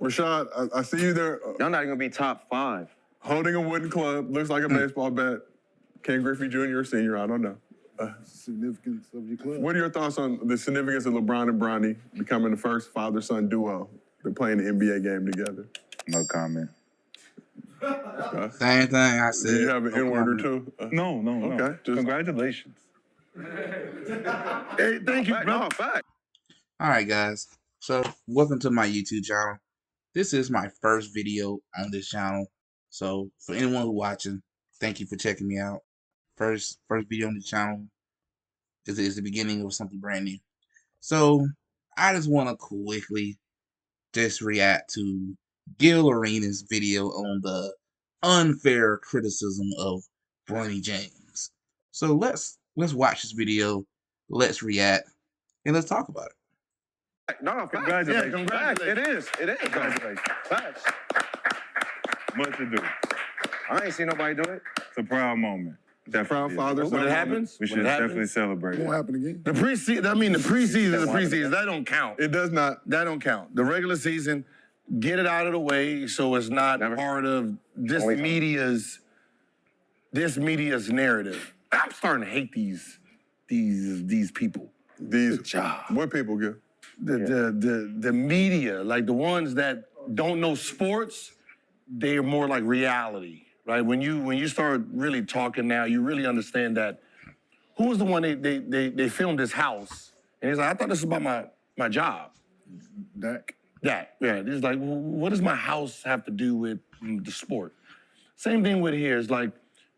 Rashad, I see you there. Y'all not gonna be top 5. Holding a wooden club, looks like a baseball bat. Ken Griffey Jr. or Sr., I don't know. Significance of your club. What are your thoughts on the significance of LeBron and Bronny becoming the first father-son duo to play in the NBA game together? No comment. Same thing I said. Do you have an N-word or two? No. Okay. Congratulations. Hey, thank you, bro. All right, guys. So, welcome to my YouTube channel. This is my first video on this channel. So, for anyone who's watching, thank you for checking me out. First video on the channel is the beginning of something brand new. So, I just want to quickly just react to Gil Arenas' video on the unfair criticism of Bronny James. So let's watch this video, let's react, and let's talk about it. No, Congratulations. Yeah, congratulations. It is. Congratulations. Facts. Much to do. I ain't seen nobody do it. It's a proud moment. Proud father. When it happens, We should when it happens, definitely celebrate it won't it. happen again. The preseason is the preseason. That don't count. It does not. That don't count. The regular season, get it out of the way so it's not part of this media's narrative. I'm starting to hate these people. What people give? The media, like the ones that don't know sports, they're more like reality, right? When you start really talking now, you really understand that. Who was the one they filmed his house, and he's like, I thought this was about my job. Dak. Yeah. He's like, well, what does my house have to do with the sport? Same thing with here. It's like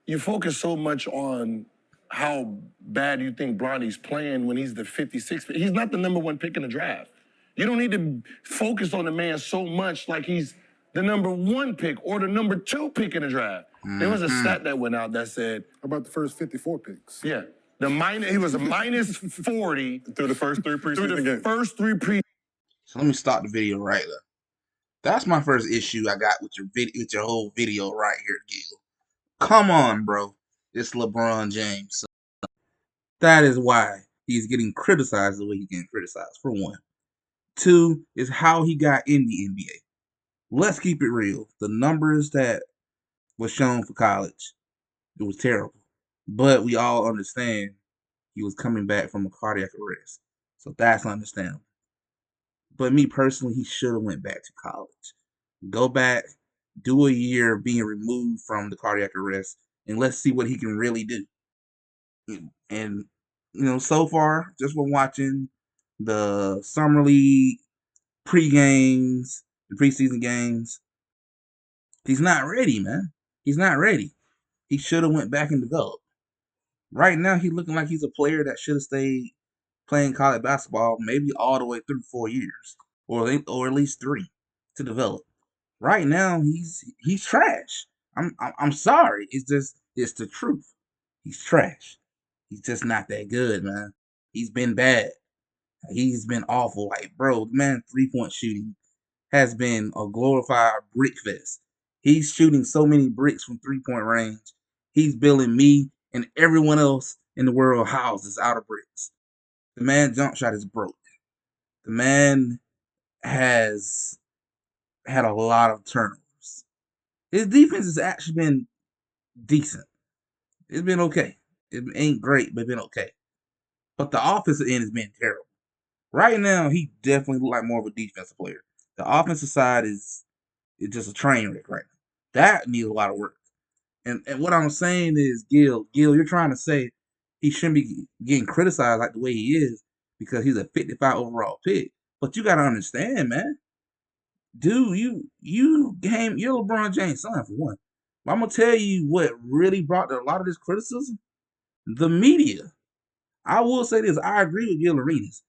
you focus so much on how bad you think Bronny's playing when he's the 56th. He's not the number 1 pick in the draft. You don't need to focus on the man so much like he's the number 1 pick or the number 2 pick in the draft. There was a stat that went out that said, How about the first 54 picks? yeah, he was a minus 40 Through the first 3 preseason games. first 3 preseason. So let me stop the video right there. That's my first issue I got with your whole video right here, Gil. Come on, bro. It's LeBron James. So that is why he's getting criticized the way he's getting criticized, for one. 2 is how he got in the NBA. Let's keep it real. The numbers that was shown for college, it was terrible. But we all understand he was coming back from a cardiac arrest. So that's understandable. But me personally, he should have went back to college. Go back, do a year being removed from the cardiac arrest, and let's see what he can really do. And, so far, just from watching the Summer League pre-games, the preseason games, he's not ready, man. He's not ready. He should have went back and developed. Right now, he's looking like he's a player that should have stayed playing college basketball maybe all the way through 4 years, or at least 3 to develop. Right now, he's trash. I'm sorry. It's the truth. He's trash. He's just not that good, man. He's been bad. He's been awful. Like, bro, the man 3-point shooting has been a glorified brick fest. He's shooting so many bricks from 3-point range. He's building me and everyone else in the world houses out of bricks. The man jump shot is broke. The man has had a lot of turnovers. His defense has actually been decent. It's been okay. It ain't great, but it's been okay. But the offensive end has been terrible. Right now, he definitely looks like more of a defensive player. The offensive side is just a train wreck right now. That needs a lot of work. And what I'm saying is, Gil, you're trying to say he shouldn't be getting criticized like the way he is because he's a 55 overall pick. But you got to understand, man. Dude, you're LeBron James' son, for one. But I'm going to tell you what really brought a lot of this criticism. The media. I will say this. I agree with Gil Arenas.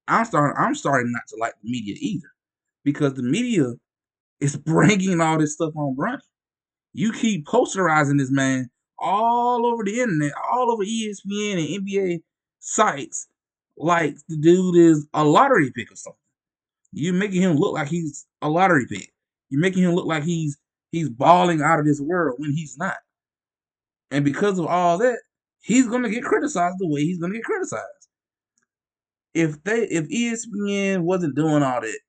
I'm starting not to like the media either. Because the media is bringing all this stuff on Bronny. You keep posterizing this man all over the internet, all over ESPN and NBA sites, like the dude is a lottery pick or something. You're making him look like he's a lottery pick. You're making him look like he's balling out of this world when he's not. And because of all that, he's gonna get criticized the way he's gonna get criticized. If ESPN wasn't doing all that,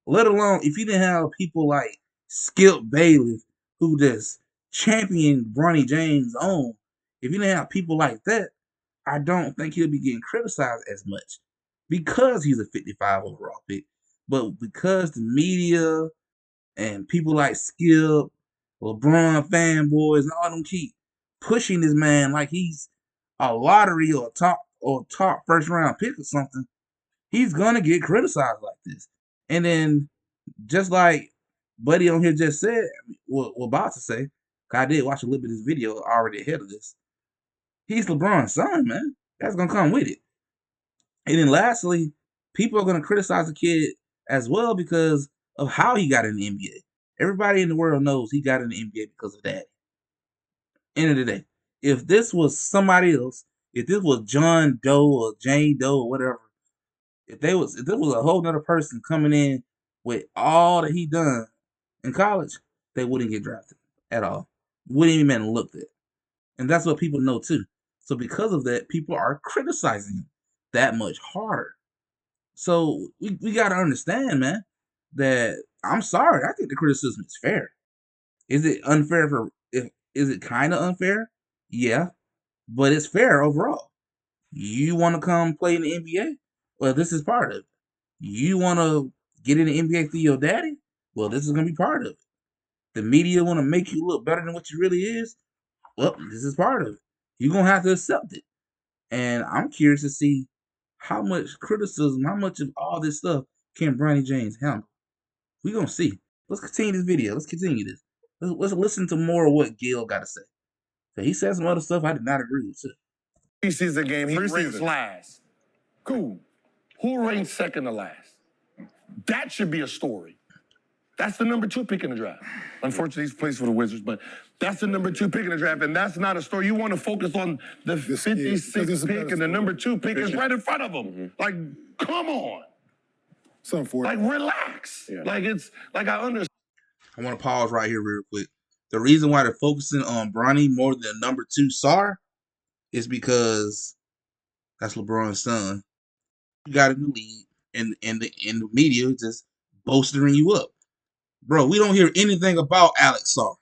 Let alone if you didn't have people like Skip Bayless who just championed Bronny James on. If you didn't have people like that, I don't think he'll be getting criticized as much because he's a 55 overall pick. But because the media and people like Skip, LeBron fanboys, and all them keep pushing this man like he's a lottery or top first round pick or something, he's gonna get criticized like this. And then just like Buddy on here just said, what about to say, 'cause I did watch a little bit of this video already ahead of this. He's LeBron's son, man. That's gonna come with it. And then lastly, people are gonna criticize the kid as well because of how he got in the NBA. Everybody in the world knows he got in the NBA because of that. End of the day, if this was somebody else, if this was John Doe or Jane Doe or whatever, if this was a whole nother person coming in with all that he done in college, they wouldn't get drafted at all. Wouldn't even been looked at. And that's what people know too. So because of that, people are criticizing him that much harder. So we gotta understand, man, that I'm sorry, I think the criticism is fair. Is it unfair is it kind of unfair? Yeah, but it's fair overall. You want to come play in the NBA? Well, this is part of it. You want to get in the NBA through your daddy? Well, this is going to be part of it. The media want to make you look better than what you really is? Well, this is part of it. You're going to have to accept it. And I'm curious to see how much criticism, how much of all this stuff can Bronny James handle. We're going to see. Let's continue this video. Let's continue this. Let's listen to more of what Gil got to say. So he said some other stuff I did not agree with too. Preseason game, he ranks Preseason. last. Cool. Who ranks second to last? That should be a story. That's the number 2 pick in the draft. Unfortunately, he plays for the Wizards, but that's the number 2 pick in the draft, and that's not a story. You want to focus on the 56th pick, and the number 2 pick is right in front of him. Like, come on. Something for it. Like, relax. Yeah. Like, it's like I understand. I want to pause right here real quick. The reason why they're focusing on Bronny more than number 2 Sar is because that's LeBron's son. You got in the league, and the media just bolstering you up. Bro, we don't hear anything about Alex Sar.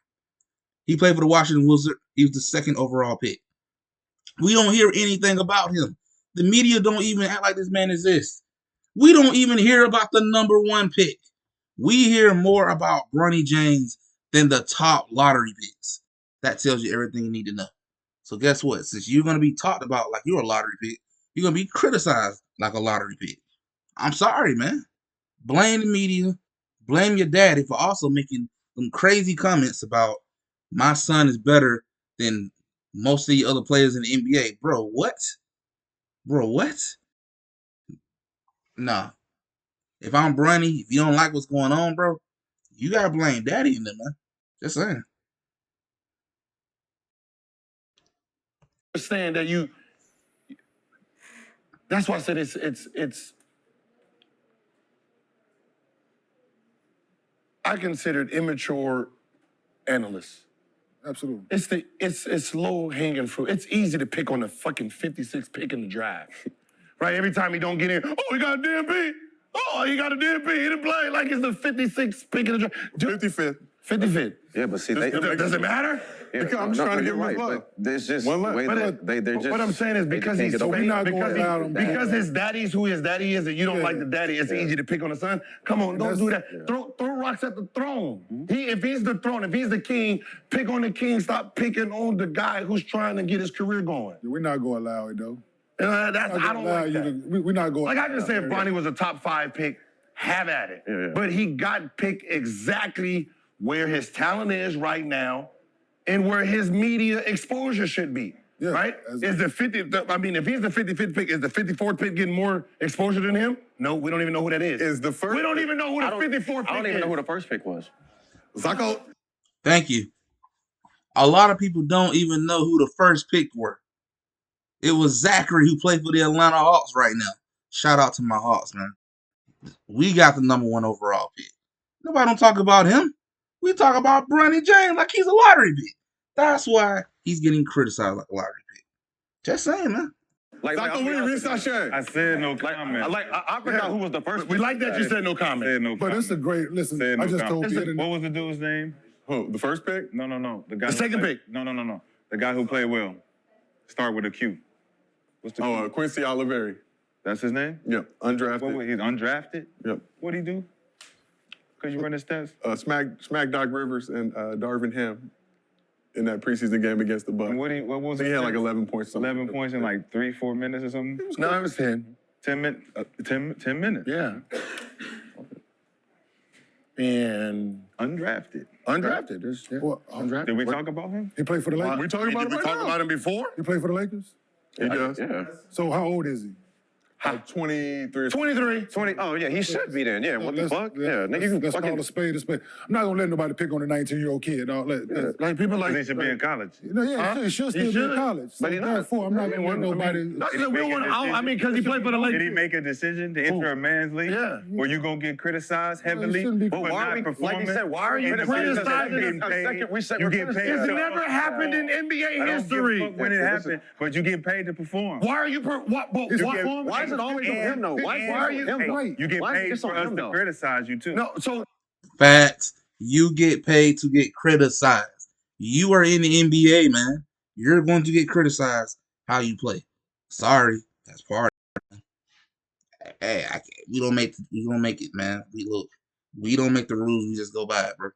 He played for the Washington Wizards. He was the 2nd overall pick. We don't hear anything about him. The media don't even act like this man exists. We don't even hear about the number 1 pick. We hear more about Bronny James than the top lottery picks. That tells you everything you need to know. So guess what? Since you're going to be talked about like you're a lottery pick, you're going to be criticized like a lottery pick. I'm sorry, man. Blame the media. Blame your daddy for also making some crazy comments about my son is better than most of the other players in the NBA. Bro, what? Bro, what? Nah. If I'm Bronny, if you don't like what's going on, bro, you got to blame daddy in there, man. Just saying. Understand that you. That's why I said it's. I considered immature analysts. Absolutely. It's low hanging fruit. It's easy to pick on the fucking 56th pick in the draft, right? Every time he don't get in, oh, he got a DMP. Oh, he got a DMP. He didn't play like it's the 56th pick in the draft. 55th. 55th. Yeah, but see, Does it matter? Yeah, I'm just trying to you're give him right, love. but there's just One the love. way But they're just. what I'm saying is they because just he's can't so get we're not because, going he, out on because his daddy's who his daddy is, and you don't Yeah. like the daddy, it's easy to pick on the son. Come on, don't do that. Throw rocks at the throne. If he's the throne, if he's the king, pick on the king. Stop picking on the guy who's trying to get his career going. We're not going to allow it, though. And that's, I don't like that. We're not going. Like I just said, if Bronny was a top 5 pick, have at it. Yeah. But he got picked exactly where his talent is right now and where his media exposure should be. Yeah, right? Is the 50th, I mean, if he's the 55th pick, is the 54th pick getting more exposure than him? No, we don't even know who that is. Is the first We don't even know who the 54th pick is. I don't even know who the first pick was. Zacco? Thank you. A lot of people don't even know who the first pick were. It was Zachary who played for the Atlanta Hawks right now. Shout out to my Hawks, man. We got the number 1 overall pick. Nobody don't talk about him. We talk about Bronny James like he's a lottery pick. That's why he's getting criticized like a lottery pick. Just saying, man. Dr. Lee, read Sashay. I said no comment. I forgot who was the first. We like that you said no Said comment. no But comment. it's a great, listen, Said I no just told comment. you the What was the dude's name? Who, the first pick? No. The guy. The who second played- pick. No. The guy who played well. Start with a Q. What's the Q? Oh, Quincy Oliveri. That's his name? Yep, undrafted. He's undrafted? Yep. What'd he do? Could you run his stats? Smack Doc Rivers and Darvin Ham in that preseason game against the Bucks. And what was I think he his had like stats? 11 points. Something. 11 points in like 3-4 minutes or something? No, it was 10. 10 minutes? 10 minutes? Yeah. And Undrafted. undrafted. Yeah. Well, Undrafted. Did we talk about him? He played for the Lakers. We talking about Did him we right talk now. about him before? He played for the Lakers. He does. Yeah. So how old is he? Like 23 or 23. 20. Oh yeah, he should be then. Yeah. What the Let's- fuck? Yeah. Nigga, you can let's fucking. call a spade a spade. I'm not gonna let nobody pick on a 19-year-old kid. Dog. Like people like. He should be in college. You know, yeah, Huh? he should He still be should. in college. But he not. Therefore, I'm not gonna let nobody. No, we don't want. I mean, because he played for the Did he Lakers. make a decision to enter a man's league? Yeah. Where you gonna get criticized Well, heavily he shouldn't be- for But why not are we, performing? like you said, why are you And the criticizing fact that a you're getting paid, second? We said you we're get paid. criticizing. It's Yeah. never happened in NBA I don't history. give a fuck when it happened, but you get paid to perform. Why are you? You get- Why is it always on him though? Why are you him though? You get Why is paid this on for us him, to though? criticize you too. No, so Facts. You get paid to get criticized. You are in the NBA, man. You're going to get criticized how you play. Sorry, that's part. Hey, we don't make it, man. We don't make the rules. We just go by it, bro.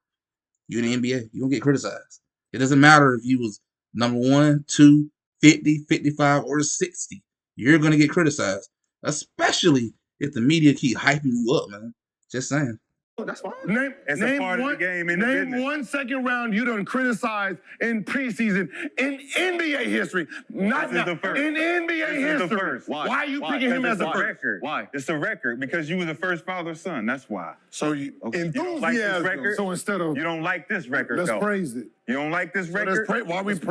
You're in the NBA. You don't get criticized. It doesn't matter if you was number 1, 2, 50, 55, or 60. You're gonna get criticized, especially if the media keep hyping you up, man. Just saying. That's fine. name It's a part of the game in the name business. one second round you done criticized in preseason in NBA history. Not This is the first. in NBA This is the history. first. Why are you picking him as It's a a first? record. Why? It's a record because you were the first father-son. That's why. So you You don't like this Enthusiasm. record. So instead of You don't like this record, let's though. praise it. You don't like this let's record. pray. Why we not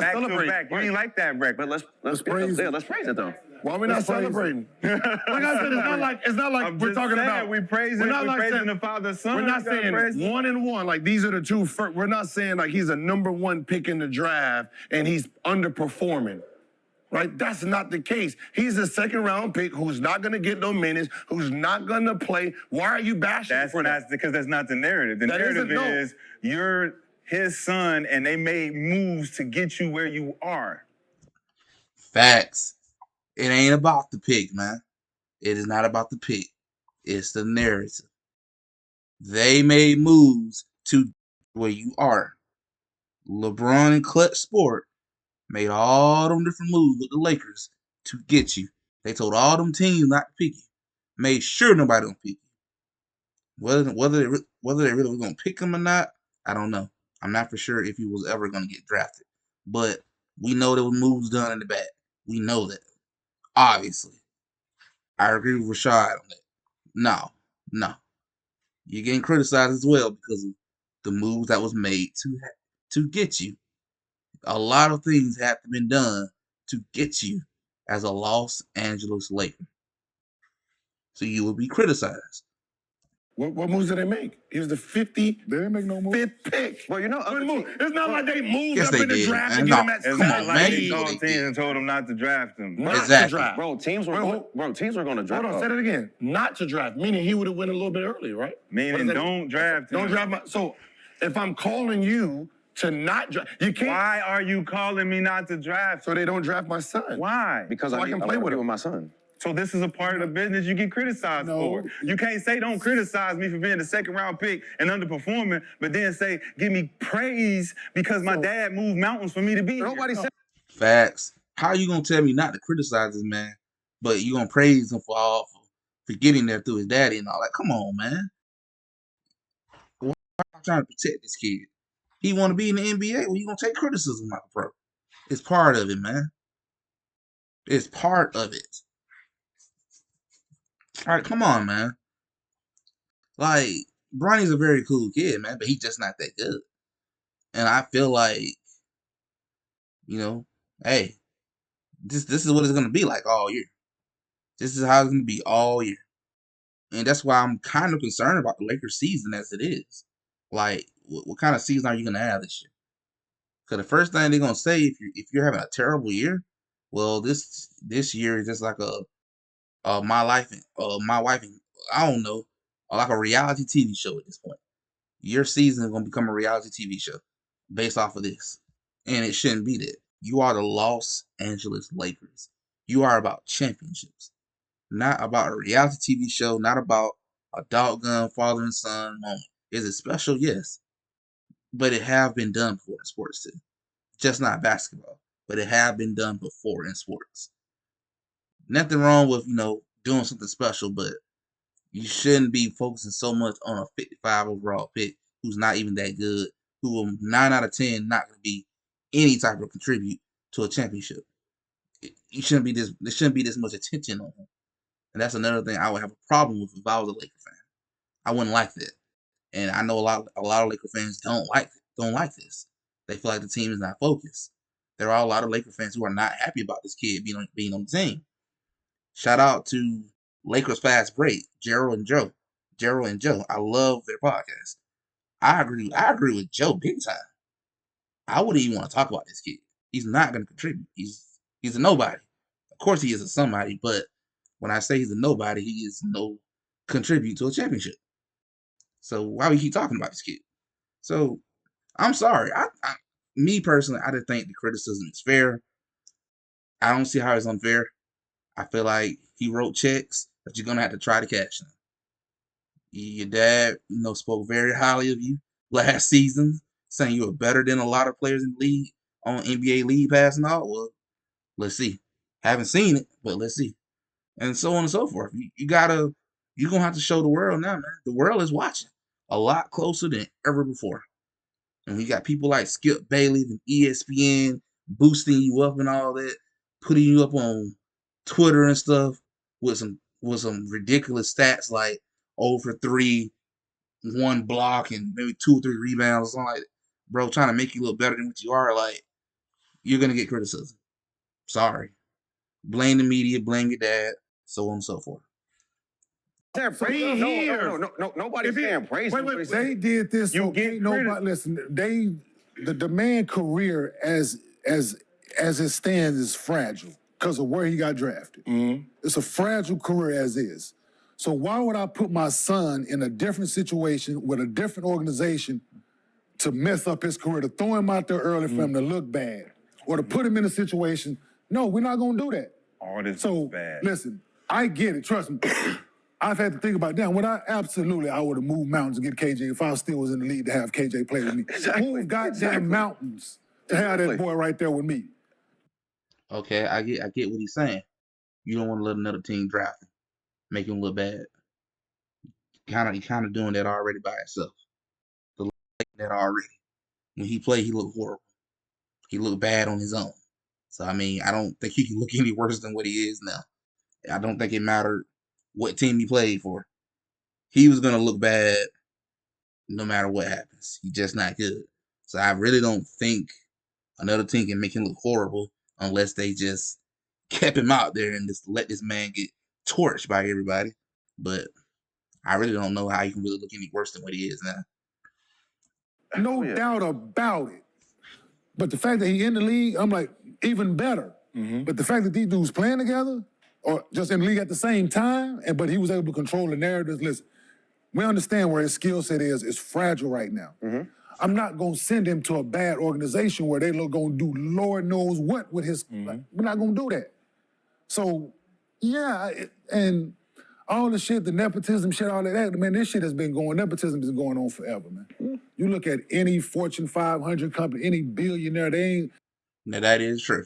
Back to celebrating? back. You ain't like that record. But let's praise it. let's praise it though. Why we not Let's praise it. celebrating? Like I said, it's not like I'm we're just talking saying, about. we praising, we're not we like praising saying- the father son. We're not You gotta saying praise him. 1 and 1. Like these are the two first. We're not saying like he's a number 1 pick in the draft and he's underperforming. Right? That's not the case. He's a second round pick who's not gonna get no minutes, who's not gonna play. Why are you bashing That's for that? because that's not the narrative. The That narrative isn't, no. is you're his son and they made moves to get you where you are. Facts. It ain't about the pick, man. It is not about the pick. It's the narrative. They made moves to where you are. LeBron and Clutch Sport made all them different moves with the Lakers to get you. They told all them teams not to pick you. Made sure nobody don't pick you. Whether they really was gonna pick him or not, I don't know. I'm not for sure if he was ever gonna get drafted. But we know there were moves done in the back. We know that. Obviously. I agree with Rashad on that. No. You're getting criticized as well because of the moves that was made to get you. A lot of things have to be done to get you as a Los Angeles Laker. So you will be criticized. What moves did they make? He was the 55th They didn't make no move. pick. Well, you know, What other move? teams- It's not like they moved Yes, up they in the did, draft man. to get him No. at It's Come not on, like man. they You know called they teams did. and told them not to draft him. not Exactly. to draft. bro, teams were going to draft. Hold on, say that again. Not to draft, meaning he would have went a little bit early, right? What Meaning does that don't draft him. Don't draft my. So if I'm calling you to not draft, you can't. Why are you calling me not to draft? So they don't draft my son. Why? Because So I I can can play with with him. my son. So this is a part of the business you get criticized No. for. You can't say don't criticize me for being the second round pick and underperforming, but then say give me praise because my dad moved mountains for me to be here. Nobody said Facts. How you gonna tell me not to criticize this man, but you gonna praise him for getting there through his daddy and all that? Come on, man. Why am I trying to protect this kid? He want to be in the NBA. Well, you gonna take criticism like a pro. It's part of it, man. It's part of it. All right, come on, man. Like, Bronny's a very cool kid, man, but he's just not that good. And I feel like, hey, this is what it's gonna be like all year. This is how it's gonna be all year. And that's why I'm kind of concerned about the Lakers season as it is. Like, what kind of season are you gonna have this year? Because the first thing they're gonna say if you're having a terrible year, Well, this year is just like my life, my wife, I don't know, like a reality TV show at this point. Your season is gonna become a reality TV show based off of this, and it shouldn't be that. You are the Los Angeles Lakers. You are about championships, not about a reality TV show, not about a doggone father and son moment. Is it special? Yes, but it have been done before in sports too. Just not basketball, but it have been done before in sports. Nothing wrong with doing something special, but you shouldn't be focusing so much on a 55 overall pick who's not even that good, who will 9 out of 10 not going to be any type of contribute to a championship. You shouldn't be this. There shouldn't be this much attention on him, and that's another thing I would have a problem with if I was a Laker fan. I wouldn't like that, and I know a lot of Laker fans don't like this. They feel like the team is not focused. There are a lot of Laker fans who are not happy about this kid being on the team. Shout out to Lakers Fast Break, Gerald and Joe. I love their podcast. I agree with Joe big time. I wouldn't even want to talk about this kid. He's not going to contribute. He's a nobody. Of course he is a somebody, but when I say he's a nobody, he is no contribute to a championship. So why we keep talking about this kid? So I'm sorry. Me personally, I didn't think the criticism is fair. I don't see how it's unfair. I feel like he wrote checks that you're gonna have to try to cash them. Your dad, spoke very highly of you last season, saying you were better than a lot of players in the league on NBA League Pass and all. Well, let's see. Haven't seen it, but let's see. And so on and so forth. You're gonna have to show the world now, man. The world is watching a lot closer than ever before. And we got people like Skip Bayless and ESPN boosting you up and all that, putting you up on Twitter and stuff with some ridiculous stats like over 3, 1 block, and maybe 2 or 3 rebounds or something like that. Bro, trying to make you look better than what you are, like, you're gonna get criticism. Sorry. Blame the media, blame your dad, so on and so forth. They're praising no, nobody's saying praise. Wait, they did this. You So get ain't nobody listen. The man career as it stands is fragile because of where he got drafted. It's a fragile career as is. So why would I put my son in a different situation with a different organization to mess up his career, to throw him out there early for him to look bad, or to put him in a situation? No, we're not gonna do that. All this So is bad. listen, I get it. Trust me. I've had to think about that. When I would have moved mountains to get KJ if I still was in the league to have KJ play with me. Move goddamn mountains to have that boy right there with me. Okay, I get what he's saying. You don't want to let another team draft him, make him look bad. He kind of doing that already by himself. That already. When he played, he looked horrible. He looked bad on his own. So I mean, I don't think he can look any worse than what he is now. I don't think it mattered what team he played for. He was gonna look bad no matter what happens. He's just not good. So I really don't think another team can make him look horrible unless they just kept him out there and just let this man get torched by everybody. But I really don't know how he can really look any worse than what he is now. No doubt about it. But the fact that he in the league, I'm like, even better. But the fact that these dudes playing together, or just in the league at the same time, but he was able to control the narratives. Listen, we understand where his skill set is. It's fragile right now. I'm not going to send him to a bad organization where they're going to do Lord knows what with his. We're not going to do that. So, yeah, and all the shit, the nepotism shit, all of that, man, this shit has been going, nepotism has been going on forever, man. You look at any Fortune 500 company, any billionaire, they ain't. Now, that is true.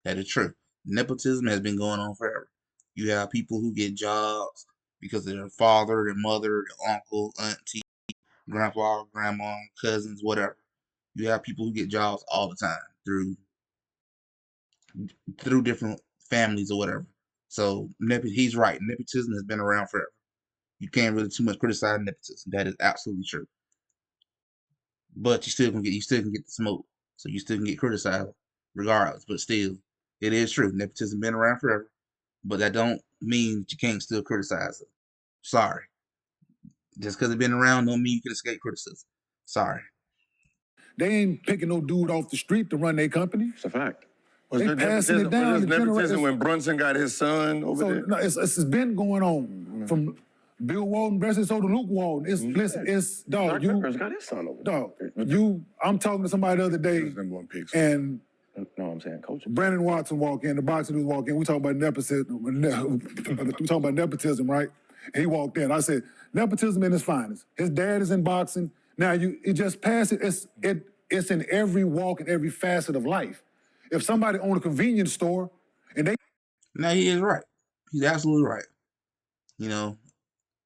That is true. Nepotism has been going on forever. You have people who get jobs because of their father, their mother, their uncle, auntie, grandpa, grandma, cousins, whatever. You have people who get jobs all the time through different families or whatever. So he's right. Nepotism has been around forever. You can't really too much criticize nepotism. That is absolutely true. But you still can get the smoke. So you still can get criticized regardless. But still, it is true. Nepotism been around forever. But that don't mean that you can't still criticize it. Sorry. Just because it's been around don't mean you can escape criticism. Sorry. They ain't picking no dude off the street to run their company. It's a fact. Was They there passing it down. was the there nepotism genera- when Brunson got his son over So there? no, it's been going on from Bill Walton, Brest, so to Luke Walton. It's listen, it's dog. Doc Rivers got his son over there. Dog. I'm talking to somebody the other day, Number one picks. and No, I'm saying coach. Brandon Watson walk in, the boxing dude walk in. We talk about nepotism. We talk about nepotism, right? And he walked in. I said, nepotism in its finest. His dad is in boxing. Now it just passed it. It's in every walk and every facet of life. If somebody owned a convenience store and they Now he is right. He's absolutely right. You know,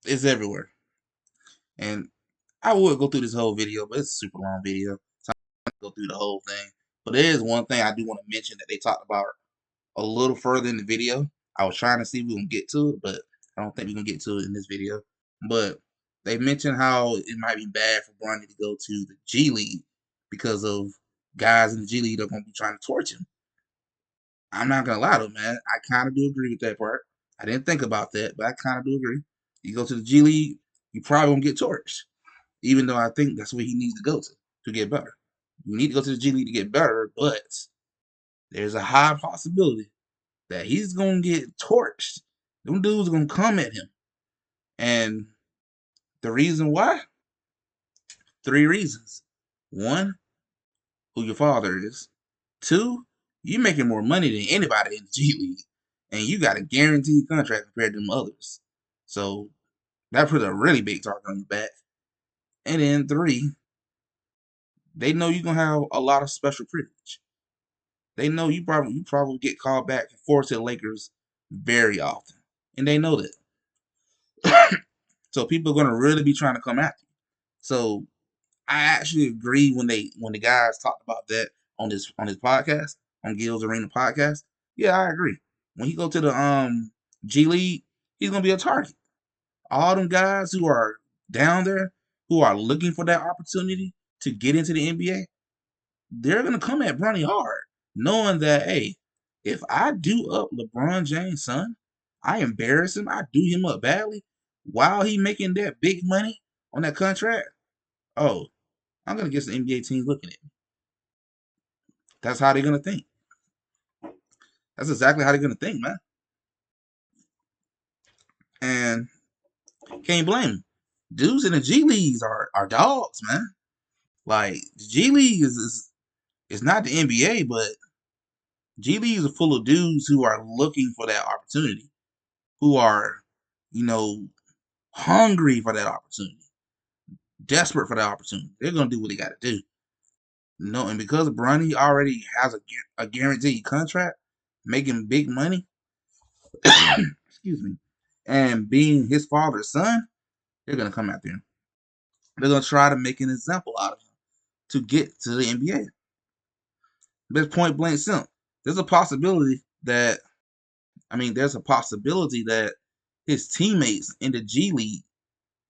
it's everywhere. And I would go through this whole video, but it's a super long video. So I'm not gonna go through the whole thing. But there is one thing I do want to mention that they talked about a little further in the video. I was trying to see if we can get to it, but I don't think we can get to it in this video. But they mentioned how it might be bad for Bronny to go to the G League because of guys in the G League that are going to be trying to torch him. I'm not going to lie though, man. I kind of do agree with that part. I didn't think about that, but I kind of do agree. You go to the G League, you probably won't get torched, even though I think that's where he needs to go to get better. You need to go to the G League to get better, but there's a high possibility that he's going to get torched. Them dudes are going to come at him. And the reason why? 3 reasons. 1, who your father is. 2, you making more money than anybody in the G League. And you got a guaranteed contract compared to them others. So that put a really big target on your back. And then 3, they know you're going to have a lot of special privilege. They know you probably get called back and forced to the Lakers very often. And they know that. So people are going to really be trying to come after you. So I actually agree when the guys talked about that on his podcast, on Gil's Arena podcast. Yeah, I agree. When he go to the G League, he's gonna be a target. All them guys who are down there, who are looking for that opportunity to get into the NBA, they're gonna come at Bronny hard, knowing that hey, if I do up LeBron James' son, I embarrass him, I do him up badly, while he making that big money on that contract. Oh, I'm gonna get some NBA teams looking at me. That's how they're gonna think. That's exactly how they're gonna think, man. And can't blame them. Dudes in the G Leagues are dogs, man. Like the G League is not the NBA, but G Leagues are full of dudes who are looking for that opportunity, who are, hungry for that opportunity, desperate for that opportunity. They're gonna do what they gotta do. No, and because Bronny already has a guaranteed contract, making big money, excuse me, and being his father's son, they're gonna come after him. They're gonna try to make an example out of him to get to the NBA. There's point blank simple. There's a possibility that his teammates in the G League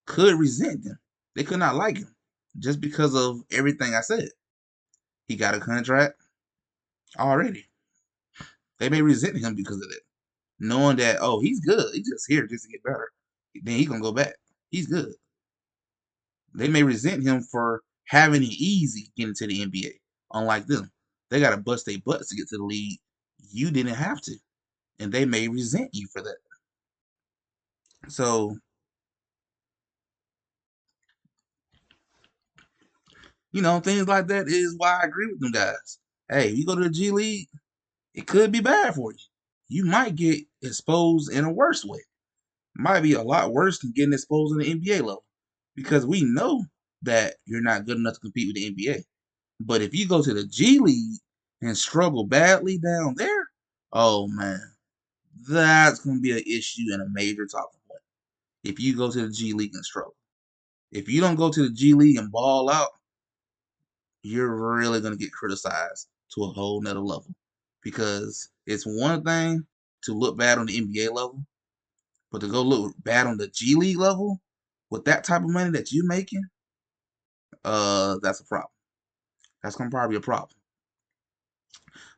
could resent him. They could not like him just because of everything I said. He got a contract already. They may resent him because of it, knowing that, oh, he's good. He's just here just to get better. Then he's going to go back. He's good. They may resent him for having it easy getting to the NBA. Unlike them, they got to bust their butts to get to the league. You didn't have to. And they may resent you for that. So, things like that is why I agree with them guys. Hey, if you go to the G League, it could be bad for you. You might get exposed in a worse way. Might be a lot worse than getting exposed in the NBA level. Because we know that you're not good enough to compete with the NBA. But if you go to the G League and struggle badly down there, oh man, that's going to be an issue and a major talking point. If you go to the G League and struggle. If you don't go to the G League and ball out, you're really going to get criticized to a whole nother level. Because it's one thing to look bad on the NBA level, but to go look bad on the G League level with that type of money that you're making, that's a problem. That's going to probably be a problem.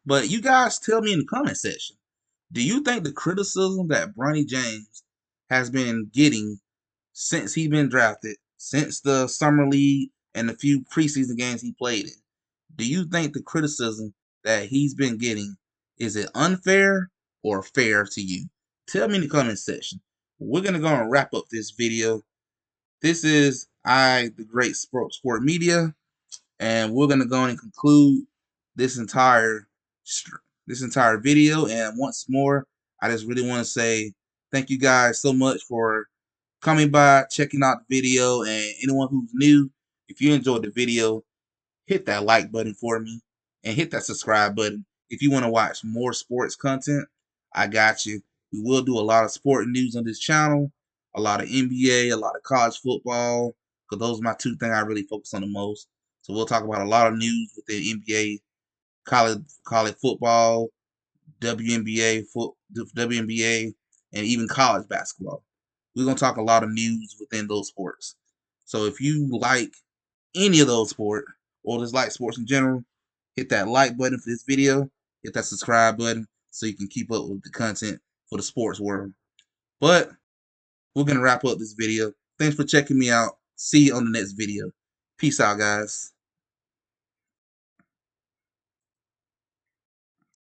But you guys tell me in the comment section, do you think the criticism that Bronny James has been getting since he's been drafted, since the summer league and the few preseason games he played in, do you think the criticism that he's been getting Is it unfair or fair to you? Tell me in the comment section. We're going to go and wrap up this video. This is the Great Sport Media, and we're going to go and conclude this entire video. And once more, I just really want to say thank you guys so much for coming by, checking out the video, and anyone who's new, if you enjoyed the video, hit that like button for me and hit that subscribe button. If you want to watch more sports content, I got you. We will do a lot of sport news on this channel, a lot of NBA, a lot of college football, because those are my two things I really focus on the most. So we'll talk about a lot of news within NBA, college football, WNBA, and even college basketball. We're going to talk a lot of news within those sports. So if you like any of those sports, or just like sports in general, hit that like button for this video, hit that subscribe button so you can keep up with the content for the sports world. But we're going to wrap up this video. Thanks for checking me out. See you on the next video. Peace out, guys.